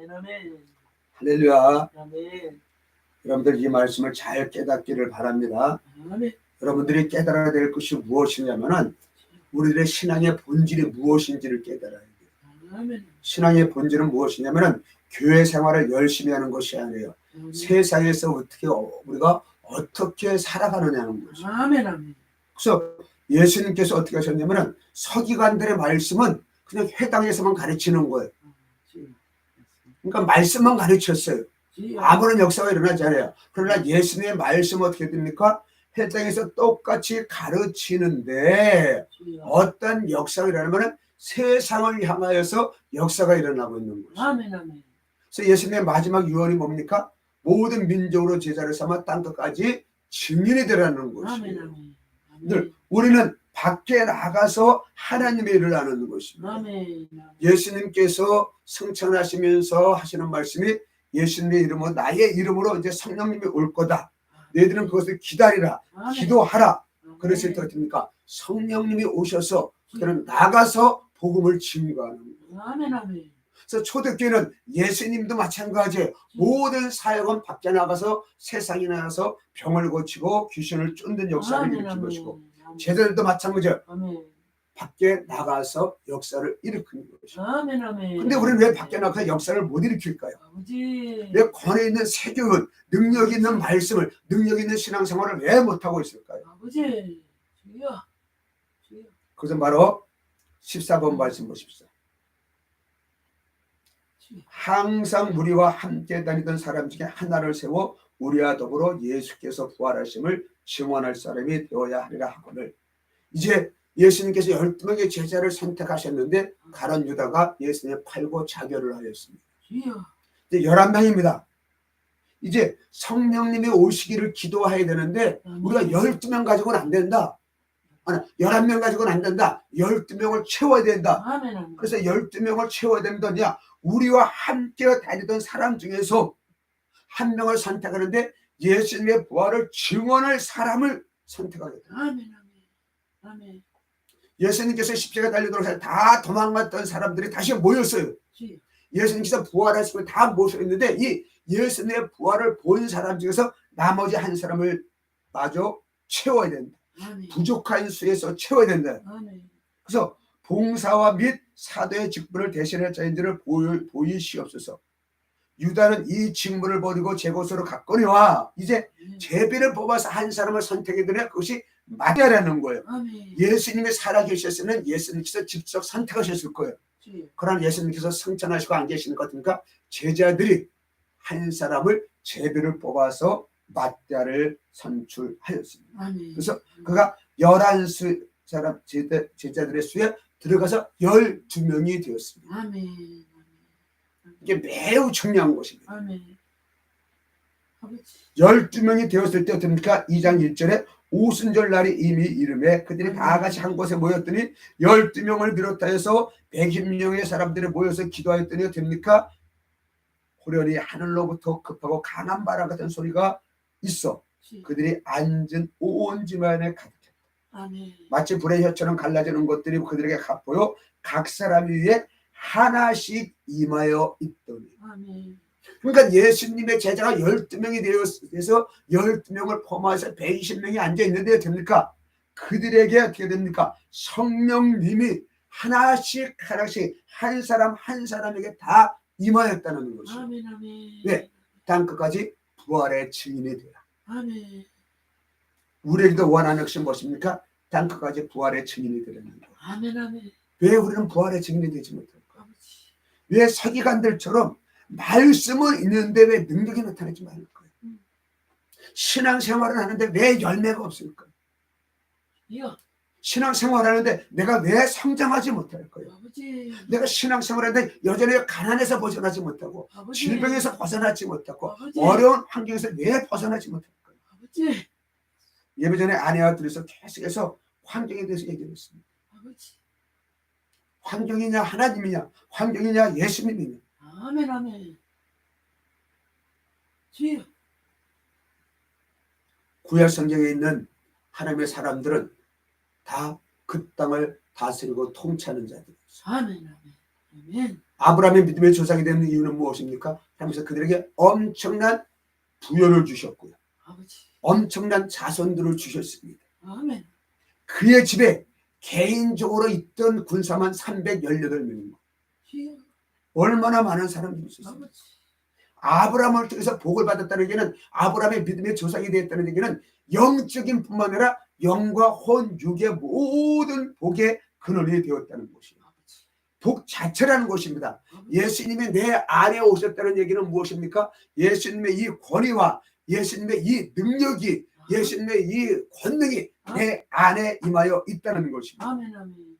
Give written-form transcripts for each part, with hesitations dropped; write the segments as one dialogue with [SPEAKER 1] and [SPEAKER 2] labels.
[SPEAKER 1] 아멘, 아멘.
[SPEAKER 2] 할렐루야.
[SPEAKER 1] 아멘.
[SPEAKER 2] 여러분들 이 말씀을 잘 깨닫기를 바랍니다.
[SPEAKER 1] 아멘.
[SPEAKER 2] 여러분들이 깨달아야 될 것이 무엇이냐면은 우리들의 신앙의 본질이 무엇인지를 깨달아야 돼요.
[SPEAKER 1] 아멘.
[SPEAKER 2] 신앙의 본질은 무엇이냐면은 교회 생활을 열심히 하는 것이 아니에요.
[SPEAKER 1] 아멘.
[SPEAKER 2] 세상에서 우리가 어떻게 살아가느냐는 거죠.
[SPEAKER 1] 아멘, 아멘.
[SPEAKER 2] 그래서 예수님께서 어떻게 하셨냐면은 서기관들의 말씀은 그냥 회당에서만 가르치는 거예요. 그러니까 말씀만 가르쳤어요. 아무런 역사가 일어나지 않아요. 그러나 예수님의 말씀 어떻게 됩니까? 회당에서 똑같이 가르치는데 어떤 역사가 일어나면 세상을 향하여서 역사가 일어나고 있는 거죠.
[SPEAKER 1] 아멘, 아멘.
[SPEAKER 2] 그래서 예수님의 마지막 유언이 뭡니까? 모든 민족으로 제자를 삼아 땅끝까지 증인이 되라는 것이에요.
[SPEAKER 1] 아멘, 아멘.
[SPEAKER 2] 늘 우리는 밖에 나가서 하나님의 일을 하는 것입니다.
[SPEAKER 1] 아멘.
[SPEAKER 2] 예수님께서 승천하시면서 하시는 말씀이 예수님의 이름으로 나의 이름으로 이제 성령님이 올 거다. 너희들은 그것을 기다리라.
[SPEAKER 1] 아멘.
[SPEAKER 2] 기도하라. 그랬을 때 어떻습니까? 성령님이 오셔서 그들은 나가서 복음을 증거하는 거예요.
[SPEAKER 1] 아멘, 아멘.
[SPEAKER 2] 그래서 초대교회는 예수님도 마찬가지예요. 모든 사역은 밖에 나가서 세상에 나가서 병을 고치고 귀신을 쫓는 역사를
[SPEAKER 1] 아멘,
[SPEAKER 2] 일으킨
[SPEAKER 1] 아멘.
[SPEAKER 2] 것이고
[SPEAKER 1] 아멘.
[SPEAKER 2] 제자들도 마찬가지예요.
[SPEAKER 1] 아멘.
[SPEAKER 2] 밖에 나가서 역사를 일으키는 것이죠.
[SPEAKER 1] 아멘, 아멘.
[SPEAKER 2] 근데 우리는 왜 밖에 나가서 역사를 못 일으킬까요?
[SPEAKER 1] 아버지.
[SPEAKER 2] 왜 권위 있는 세교훈, 능력 있는 말씀을, 능력 있는 신앙생활을 왜 못하고 있을까요?
[SPEAKER 1] 아버지. 주여. 주여.
[SPEAKER 2] 그것은 바로 14번 말씀 보십시오. 항상 우리와 함께 다니던 사람 중에 하나를 세워 우리와 더불어 예수께서 부활하심을 증언할 사람이 되어야 하리라 하거늘. 이제 예수님께서 12명의 제자를 선택하셨는데 가룟 유다가 예수님을 팔고 자결을 하였습니다. 이제 11명입니다. 이제 성령님이 오시기를 기도해야 되는데 우리가 12명 가지고는 안 된다. 아니, 11명 가지고는 안 된다. 12명을 채워야 된다. 그래서 12명을 채워야 된다냐? 우리와 함께 다니던 사람 중에서 한 명을 선택하는데 예수님의 부활을 증언할 사람을 선택하겠다.
[SPEAKER 1] 아멘, 아멘.
[SPEAKER 2] 예수님께서 십자가 달리도록 다 도망갔던 사람들이 다시 모였어요. 예수님께서 부활하시고 다 모여있는데 이 예수님의 부활을 본 사람 중에서 나머지 한 사람을 마저 채워야 된다.
[SPEAKER 1] 아멘.
[SPEAKER 2] 부족한 수에서 채워야 된다.
[SPEAKER 1] 아멘.
[SPEAKER 2] 그래서 봉사와 및 사도의 직분을 대신할 자인들을 보이시옵소서. 유다는 이 직분을 버리고 제 곳으로 갔거니와 이제 제비를 뽑아서 한 사람을 선택해드려야 그것이 맞다라는 거예요.
[SPEAKER 1] 아멘.
[SPEAKER 2] 예수님이 살아계셨으면 예수님께서 직접 선택하셨을 거예요. 그러나 예수님께서 승천하시고 안 계시는 것 같으니까 제자들이 한 사람을 제비를 뽑아서 마따를 선출하였습니다.
[SPEAKER 1] 아멘.
[SPEAKER 2] 그래서 그가 11수 사람 제자들의 수에 들어가서 12명이 되었습니다.
[SPEAKER 1] 아멘.
[SPEAKER 2] 이게 매우 중요한 것입니다.
[SPEAKER 1] 아멘. 아버지.
[SPEAKER 2] 12명이 되었을 때 어떻습니까? 2장 1절에 오순절 날이 이미 이름에 그들이 다 같이 한 곳에 모였더니 12명을 비롯하여서 100명의 사람들이 모여서 기도하였더니 됩니까? 호련히 하늘로부터 급하고 강한 바람 같은 소리가 있어 그들이 앉은 온 집안에 가득했다.
[SPEAKER 1] 아멘.
[SPEAKER 2] 마치 불의 혀처럼 갈라지는 것들이 그들에게 보여 각 사람 위에 하나씩 임하여 있더니.
[SPEAKER 1] 아멘.
[SPEAKER 2] 그러니까 예수님의 제자가 12명이 되어서 12명을 포함해서 120명이 앉아있는데 됩니까? 그들에게 어떻게 됩니까? 성령님이 하나씩 한 사람 한 사람에게 다 임하였다는 것이죠.
[SPEAKER 1] 아멘, 아멘.
[SPEAKER 2] 네, 땅끝까지 부활의 증인이 되라.
[SPEAKER 1] 아멘.
[SPEAKER 2] 우리에게도 원하는 것이 무엇입니까? 땅끝까지 부활의 증인이 되라는 거예요.
[SPEAKER 1] 아멘, 아멘.
[SPEAKER 2] 왜 우리는 부활의 증인이 되지 못할까?
[SPEAKER 1] 아버지.
[SPEAKER 2] 왜 서기관들처럼 말씀은 있는데 왜 능력이 나타나지 말까요? 신앙생활을 하는데 왜 열매가 없을까? 신앙생활을 하는데 내가 왜 성장하지 못할까요?
[SPEAKER 1] 아버지.
[SPEAKER 2] 내가 신앙생활을 하는데 여전히 가난에서 벗어나지 못하고
[SPEAKER 1] 아버지.
[SPEAKER 2] 질병에서 벗어나지 못하고
[SPEAKER 1] 아버지.
[SPEAKER 2] 어려운 환경에서 왜 벗어나지 못할까요?
[SPEAKER 1] 아버지.
[SPEAKER 2] 예배 전에 아내와 둘이서 계속해서 환경에 대해서 얘기를 했습니다.
[SPEAKER 1] 아버지.
[SPEAKER 2] 환경이냐 하나님이냐 환경이냐 예수님이냐.
[SPEAKER 1] 아멘, 아멘. 주여.
[SPEAKER 2] 구약 성경에 있는 하나님의 사람들은 다 그 땅을 다스리고 통치하는 자들이었어요.
[SPEAKER 1] 아멘, 아멘. 아멘.
[SPEAKER 2] 아브라함의 믿음의 조상이 되는 이유는 무엇입니까? 하면서 그들에게 엄청난 부여를 주셨고요.
[SPEAKER 1] 아버지.
[SPEAKER 2] 엄청난 자손들을 주셨습니다.
[SPEAKER 1] 아멘.
[SPEAKER 2] 그의 집에 개인적으로 있던 군사만 318명입니다.
[SPEAKER 1] 주여.
[SPEAKER 2] 얼마나 많은 사람들이 있었습니까?
[SPEAKER 1] 아버지.
[SPEAKER 2] 아브라함을 통해서 복을 받았다는 얘기는, 아브라함의 믿음의 조상이 되었다는 얘기는 영적인 뿐만 아니라 영과 혼, 육의 모든 복의 근원이 되었다는 것이에요. 복 자체라는 것입니다. 예수님이 내 안에 오셨다는 얘기는 무엇입니까? 예수님의 이 권위와 예수님의 이 능력이, 예수님의 이 권능이 내 안에 임하여 있다는 것입니다.
[SPEAKER 1] 아멘, 아멘.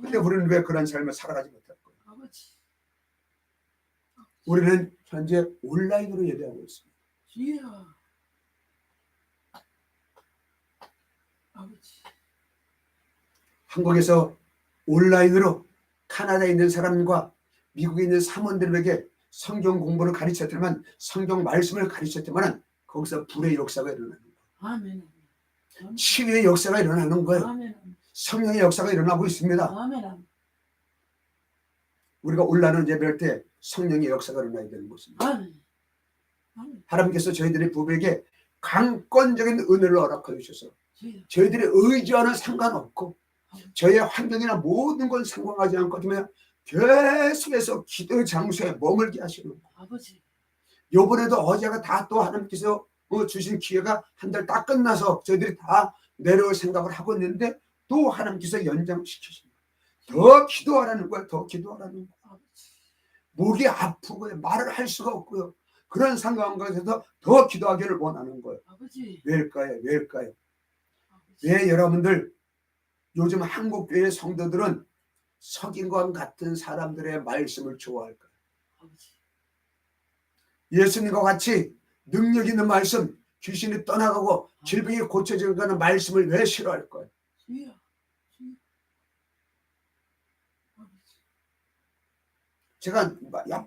[SPEAKER 2] 근데 우리는 왜 그런 삶을 살아가지 못할까요?
[SPEAKER 1] 아버지.
[SPEAKER 2] 우리는 현재 온라인으로 예배하고 있습니다.
[SPEAKER 1] 주여. 아버지.
[SPEAKER 2] 한국에서 온라인으로 카나다에 있는 사람과 미국에 있는 사모님들에게 성경 공부를 가르쳤지만, 성경 말씀을 가르쳤지만 거기서 불의 역사가 일어나는 거예요.
[SPEAKER 1] 아멘. 아멘.
[SPEAKER 2] 치유의 역사가 일어나는 거예요.
[SPEAKER 1] 아멘.
[SPEAKER 2] 성령의 역사가 일어나고 있습니다.
[SPEAKER 1] 아멘.
[SPEAKER 2] 우리가 온라인을 예배할 때 성령의 역사가 일어나야 되는 것입니다.
[SPEAKER 1] 아멘. 아멘.
[SPEAKER 2] 하나님께서 저희들의 부부에게 강권적인 은혜를 허락해 주셔서
[SPEAKER 1] 주여.
[SPEAKER 2] 저희들의 의지와는 상관없고 저희의 환경이나 모든 건 상관하지 않고 계속해서 기도의 장소에 머물게 하시는 거예요.
[SPEAKER 1] 아버지.
[SPEAKER 2] 요번에도 어제가 다 또 하나님께서 주신 기회가 한 달 딱 끝나서 저희들이 다 내려올 생각을 하고 있는데 또 하나님께서 연장시키십니다. 더 기도하라는 거예요. 더 기도하라는 거예요. 목이 아프고요. 말을 할 수가 없고요. 그런 상황 가운데서 더 기도하기를 원하는 거예요.
[SPEAKER 1] 아버지.
[SPEAKER 2] 왜일까요? 왜일까요?
[SPEAKER 1] 아버지.
[SPEAKER 2] 왜 여러분들 요즘 한국교회 성도들은 석인과 같은 사람들의 말씀을 좋아할까요?
[SPEAKER 1] 아버지.
[SPEAKER 2] 예수님과 같이 능력 있는 말씀, 귀신이 떠나가고 질병이 고쳐지는 말씀을 왜 싫어할까요?
[SPEAKER 1] 주여. 주여. 아버지.
[SPEAKER 2] 제가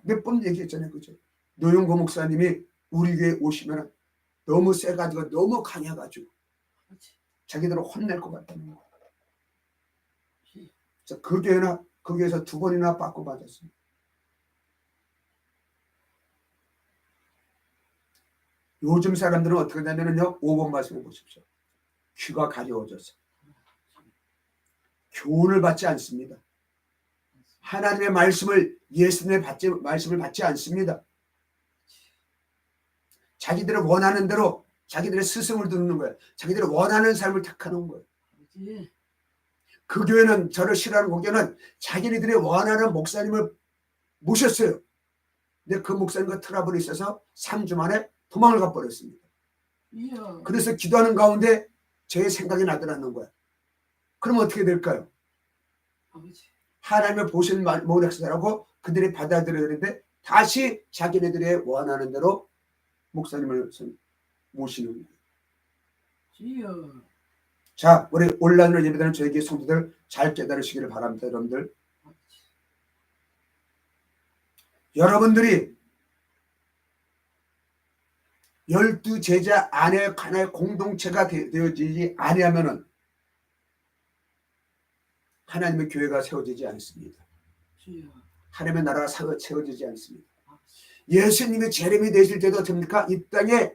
[SPEAKER 2] 몇 번 얘기했잖아요. 그죠? 노영고 목사님이 우리 교회 오시면 너무 세가지고 너무 강해가지고
[SPEAKER 1] 아버지.
[SPEAKER 2] 자기들을 혼낼 것 같다는 거예요.
[SPEAKER 1] 주여.
[SPEAKER 2] 그 교회에서 2번이나 빠꾸 맞았어요. 요즘 사람들은 어떻게 되냐면요. 5번 말씀을 보십시오. 귀가 가려워져서 교훈을 받지 않습니다. 하나님의 말씀을, 예수님의 말씀을 받지 않습니다. 자기들의 원하는 대로 자기들의 스승을 듣는 거예요. 자기들의 원하는 삶을 택하는 거예요.
[SPEAKER 1] 아버지.
[SPEAKER 2] 그 교회는, 저를 싫어하는 교회는 자기네들이 원하는 목사님을 모셨어요. 근데 그 목사님과 트러블이 있어서 3주 만에 도망을 가버렸습니다.
[SPEAKER 1] 주여.
[SPEAKER 2] 그래서 기도하는 가운데 제 생각이 나더라는 거야. 그럼 어떻게 될까요?
[SPEAKER 1] 아버지.
[SPEAKER 2] 하나님을 보신 모략사라고 그들이 받아들여야 되는데 다시 자기네들의 원하는 대로 목사님을 모시는 거예요.
[SPEAKER 1] 주여.
[SPEAKER 2] 자, 우리 온라인으로 예배드리는 저에게 성도들 잘 깨달으시기를 바랍니다. 여러분들,
[SPEAKER 1] 아버지.
[SPEAKER 2] 여러분들이 12제자 안에 하나의 공동체가 되어지지 아니하면은 하나님의 교회가 세워지지 않습니다.
[SPEAKER 1] 주여.
[SPEAKER 2] 하나님의 나라가 세워지지 않습니다.
[SPEAKER 1] 아버지.
[SPEAKER 2] 예수님이 재림이 되실 때도 어떻습니까? 이 땅에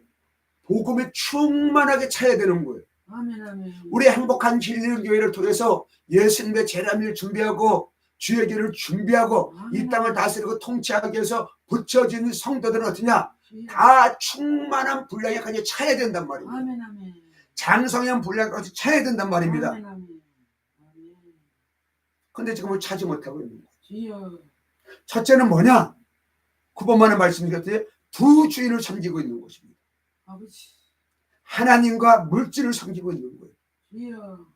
[SPEAKER 2] 복음이 충만하게 차야 되는 거예요.
[SPEAKER 1] 아멘. 아멘.
[SPEAKER 2] 우리 행복한 진리의 교회를 통해서 예수님의 재림을 준비하고 주의 길을 준비하고 이 땅을 다스리고 통치하기 위해서 붙여진 성도들은 어떠냐?
[SPEAKER 1] 주여.
[SPEAKER 2] 다 충만한 분량에까지 차야 된단 말입니다.
[SPEAKER 1] 아멘. 아멘.
[SPEAKER 2] 장성한 분량까지 차야 된단 말입니다.
[SPEAKER 1] 아멘. 아멘. 아멘.
[SPEAKER 2] 근데 지금은 차지 못하고 있는 거예요.
[SPEAKER 1] 주여.
[SPEAKER 2] 첫째는 뭐냐? 9번만의 말씀이었듯이 두 주인을 섬기고 있는 것입니다.
[SPEAKER 1] 아버지.
[SPEAKER 2] 하나님과 물질을 섬기고 있는 거예요.
[SPEAKER 1] 주여.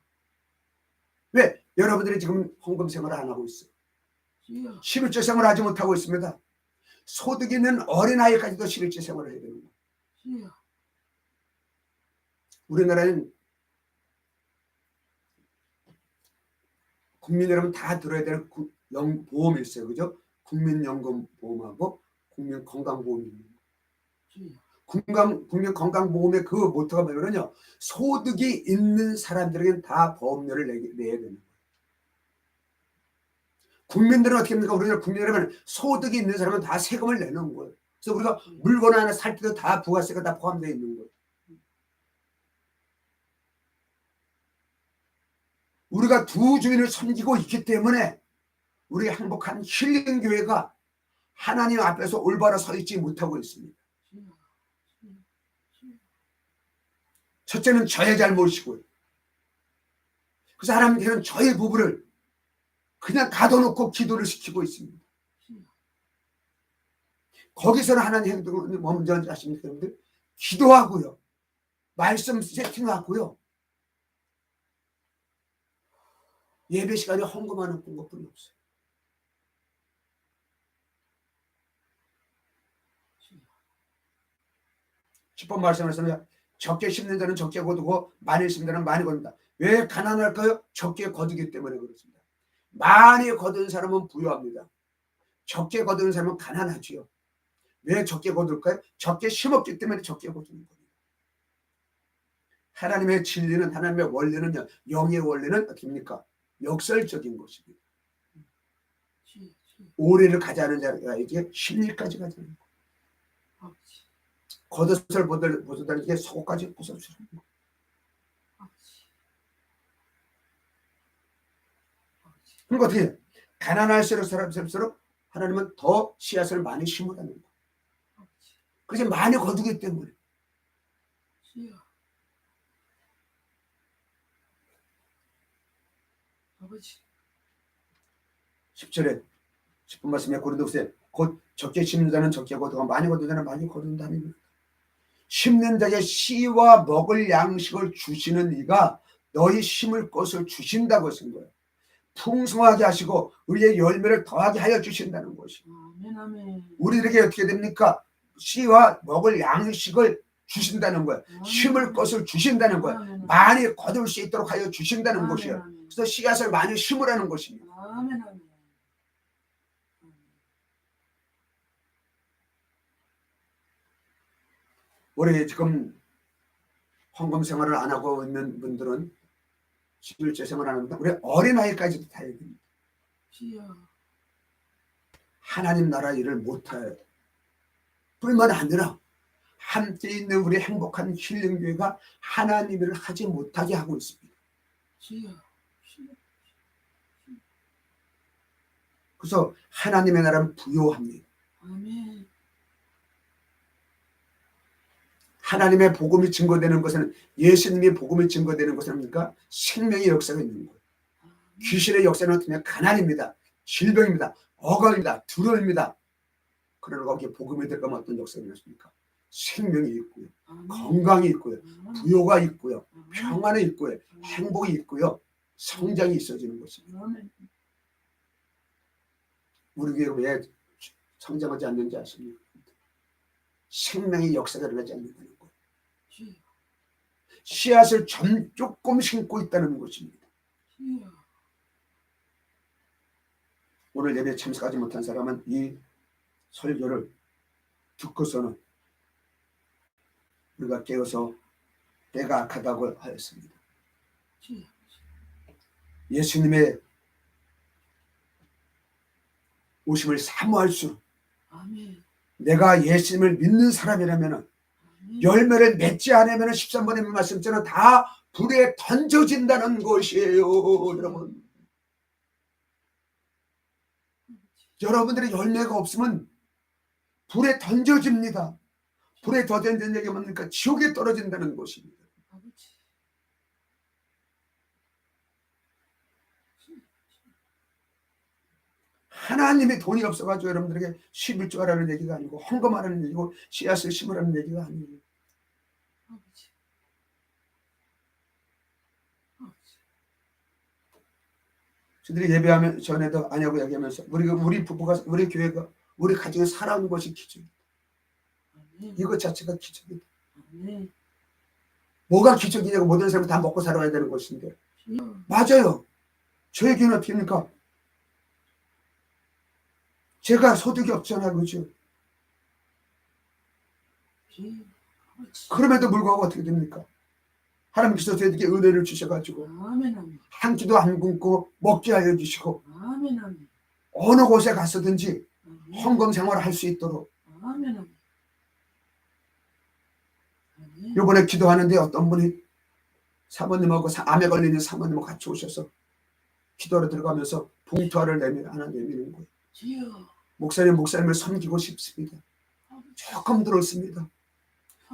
[SPEAKER 2] 왜? 여러분들이 지금 헌금 생활을 안 하고 있어요.
[SPEAKER 1] 주여.
[SPEAKER 2] 11조 생활을 하지 못하고 있습니다. 소득 있는 어린아이까지도 11조 생활을 해야 되는 거예요.
[SPEAKER 1] 주여.
[SPEAKER 2] 우리나라는 국민 여러분 다 들어야 될 보험이 있어요. 그죠? 국민연금보험하고 국민건강보험이 있는 거예요.
[SPEAKER 1] 주여.
[SPEAKER 2] 국민 건강보험의 그 모토가 뭐냐면요, 소득이 있는 사람들에게는 다 보험료를 내야 되는 거예요. 국민들은 어떻게 합니까? 우리나라 국민들은 소득이 있는 사람은 다 세금을 내는 거예요. 그래서 우리가 물건 하나 살 때도 다 부가세가 다 포함되어 있는 거예요. 우리가 두 주인을 섬기고 있기 때문에 우리 행복한 힐링 교회가 하나님 앞에서 올바로 서 있지 못하고 있습니다. 첫째는 저의 잘못이고요. 그래서 하나님께서는 저의 부부를 그냥 가둬놓고 기도를 시키고 있습니다. 거기서는 하나님 행동을 먼저 하십니까? 여러분들? 기도하고요. 말씀 세팅하고요. 예배 시간에 헌금하는 것뿐이 없어요. 십번 말씀하셨습니다. 적게 심는 자는 적게 거두고 많이 심는 자는 많이 거둔다. 왜 가난할까요? 적게 거두기 때문에 그렇습니다. 많이 거둔 사람은 부유합니다. 적게 거두는 사람은 가난하지요. 왜 적게 거둘까요? 적게 심었기 때문에 적게 거두는 겁니다. 하나님의 진리는, 하나님의 원리는요, 영의 원리는 어떻습니까? 역설적인 것입니다. 오래를 가자는 자에게 심리까지 가자는 거. 겉옷을 보더라는 게 속옷까지 벗어주는 거. 그러니까 어떻게 가난할수록 사람일수록 하나님은 더 씨앗을 많이 심으라는 거. 그래서 많이 거두기 때문에. 10절에 10분 말씀에 고린도후서에 곧 적게 심는 자는 적게 거두고 많이 거두는 자는 많이 거둔다는 심는 자에게 씨와 먹을 양식을 주시는 이가 너희 심을 것을 주신다고 쓴 거예요. 풍성하게 하시고 의의 열매를 더하게 하여 주신다는 것이에요. 우리들에게 어떻게 됩니까? 씨와 먹을 양식을 주신다는 거예요. 심을 것을 주신다는 거예요. 많이 거둘 수 있도록 하여 주신다는 것이에요. 그래서 씨앗을 많이 심으라는 것입니다. 우리 지금 헌금 생활을 안 하고 있는 분들은 11조 생활을 안 합니다. 우리 어린아이까지도 다 얘기합니다. 하나님 나라 일을 못해요. 뿐만 아니라 함께 있는 우리 행복한 힐링교회가 하나님 일을 하지 못하게 하고 있습니다. 그래서 하나님의 나라는 부요합니다. 하나님의 복음이 증거되는 것은, 예수님의 복음이 증거되는 것은 뭡니까? 생명의 역사가 있는 거예요. 귀신의 역사는 어떻게 가난입니다. 질병입니다. 억울입니다. 두려움입니다. 그러나 거기에 복음이 들어가면 어떤 역사가 있습니까? 생명이 있고요. 건강이 있고요. 부요가 있고요. 평안이 있고요. 행복이 있고요. 성장이 있어지는 것입니다. 우리 교회가 왜 성장하지 않는지 아십니까? 생명의 역사가 일어나지 않는다는 거예요. 씨앗을 조금 심고 있다는 것입니다. 오늘 예배에 참석하지 못한 사람은 이 설교를 듣고서는 우리가 깨어서 때가 악하다고 하였습니다. 예수님의 오심을 사모할수록 내가 예수님을 믿는 사람이라면 열매를 맺지 않으면 13번의 말씀처럼 다 불에 던져진다는 것이에요. 여러분, 여러분들의 열매가 없으면 불에 던져집니다. 불에 던져진 얘기가 뭡니까? 지옥에 떨어진다는 것입니다. 하나님이 돈이 없어가지고 여러분들에게 11조 하라는 얘기가 아니고 헌금하라는 얘기고 씨앗을 심으라는 얘기가 아니에요. 저들이 예배하면 전에도 아니하고 얘기하면서 우리 부부가, 우리 교회가, 우리 가정에 살아온 것이 기적이다. 이것 자체가 기적이다. 뭐가 기적이냐고 모든 사람이 다 먹고 살아야 되는 것인데. 맞아요. 저희 교회는 어떻게 합니까? 제가 소득이 없잖아요. 그렇죠? 그럼에도 불구하고 어떻게 됩니까? 하나님께서 저에게 은혜를 주셔가지고 한 끼도 안 굶고 먹게 하여 주시고 어느 곳에 갔었든지
[SPEAKER 1] 아멘.
[SPEAKER 2] 헌금 생활을 할 수 있도록.
[SPEAKER 1] 아멘. 아멘. 아멘.
[SPEAKER 2] 이번에 기도하는데 어떤 분이 사모님하고 암에 걸리는 사모님하고 같이 오셔서 기도하러 들어가면서 봉투화를 하나 내미는 거예요.
[SPEAKER 1] 주여.
[SPEAKER 2] 목사님을 섬기고 싶습니다. 조금 들었습니다.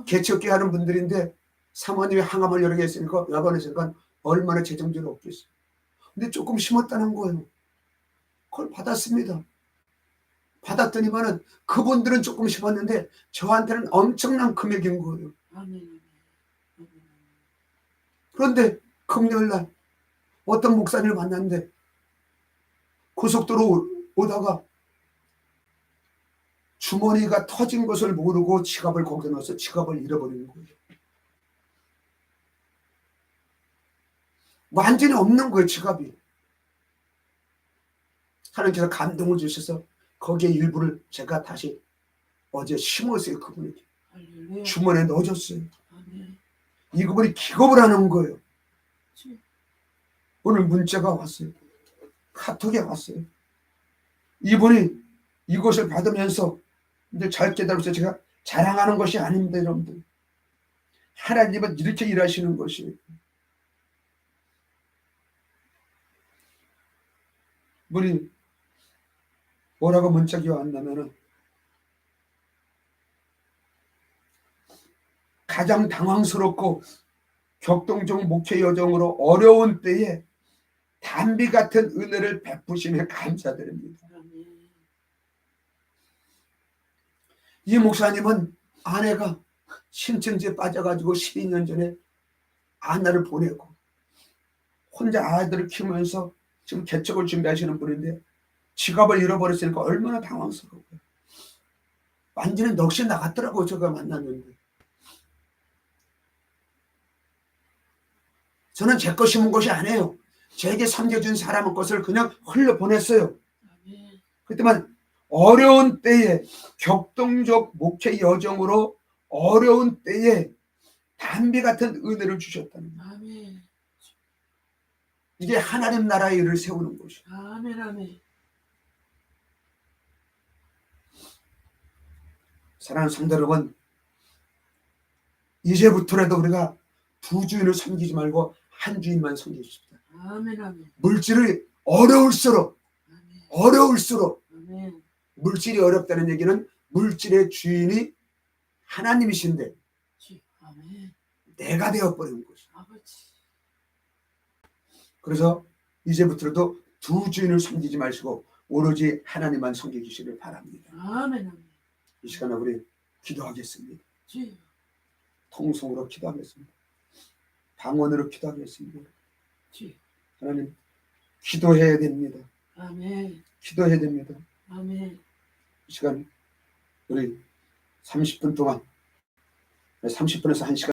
[SPEAKER 2] 개척기 하는 분들인데 사모님이 항암을 여러 개 했으니까 야반했으니까 얼마나 재정적으로 없겠어요. 근데 조금 심었다는 거예요. 그걸 받았습니다. 받았더니만은 그분들은 조금 심었는데 저한테는 엄청난 금액인 거예요.
[SPEAKER 1] 아멘. 아멘.
[SPEAKER 2] 그런데 금요일날 어떤 목사님을 만났는데 고속도로 오다가 주머니가 터진 것을 모르고 지갑을 거기에 넣어서 지갑을 잃어버리는 거예요. 완전히 없는 거예요, 지갑이. 하나님께서 감동을 주셔서 거기에 일부를 제가 다시 어제 심었어요. 그분에게
[SPEAKER 1] 할렐루야.
[SPEAKER 2] 주머니에 넣어줬어요.
[SPEAKER 1] 아멘.
[SPEAKER 2] 이 그분이 기겁을 하는 거예요.
[SPEAKER 1] 주여.
[SPEAKER 2] 오늘 문자가 왔어요. 카톡이 왔어요. 이분이 이것을 받으면서 이제 잘 깨달아서 제가 자랑하는 것이 아닙니다, 여러분들. 하나님은 이렇게 일하시는 것이에요. 이분이 뭐라고 문자가 왔냐면은 가장 당황스럽고 격동적 목회 여정으로 어려운 때에 단비 같은 은혜를 베푸시며 감사드립니다.
[SPEAKER 1] 아멘.
[SPEAKER 2] 이 목사님은 아내가 신천지에 빠져가지고 12년 전에 아내를 보내고 혼자 아이들을 키우면서 지금 개척을 준비하시는 분인데 지갑을 잃어버렸으니까 얼마나 당황스러워요. 완전히 넋이 나갔더라고요. 제가 만났는데. 저는 제 거 심은 것이 아니에요. 제게 섬겨준 사람의 것을 그냥 흘려보냈어요.
[SPEAKER 1] 아멘.
[SPEAKER 2] 그때만 어려운 때에 격동적 목회 여정으로 어려운 때에 단비 같은 은혜를 주셨다는 거예요.
[SPEAKER 1] 아멘.
[SPEAKER 2] 이게 하나님 나라의 일을 세우는 것이에요.
[SPEAKER 1] 아멘. 아멘.
[SPEAKER 2] 사랑하는 성도 여러분, 이제부터라도 우리가 두 주인을 섬기지 말고 한 주인만 섬기십시다.
[SPEAKER 1] 아멘. 아멘.
[SPEAKER 2] 물질이 어려울수록
[SPEAKER 1] 아멘. 아멘.
[SPEAKER 2] 물질이 어렵다는 얘기는 물질의 주인이 하나님이신데
[SPEAKER 1] 주여. 아멘.
[SPEAKER 2] 내가 되어버리는 것이죠.
[SPEAKER 1] 아버지.
[SPEAKER 2] 그래서 이제부터라도 두 주인을 섬기지 마시고 오로지 하나님만 섬기시기를 바랍니다.
[SPEAKER 1] 아멘. 아멘.
[SPEAKER 2] 이 시간에 우리 기도하겠습니다.
[SPEAKER 1] 주여.
[SPEAKER 2] 통성으로 기도하겠습니다. 방언으로 기도하겠습니다.
[SPEAKER 1] 주여.
[SPEAKER 2] 하나님, 기도해야 됩니다.
[SPEAKER 1] 아멘.
[SPEAKER 2] 기도해야 됩니다.
[SPEAKER 1] 아멘.
[SPEAKER 2] 이 시간 우리 30분 동안 30분에서 1시간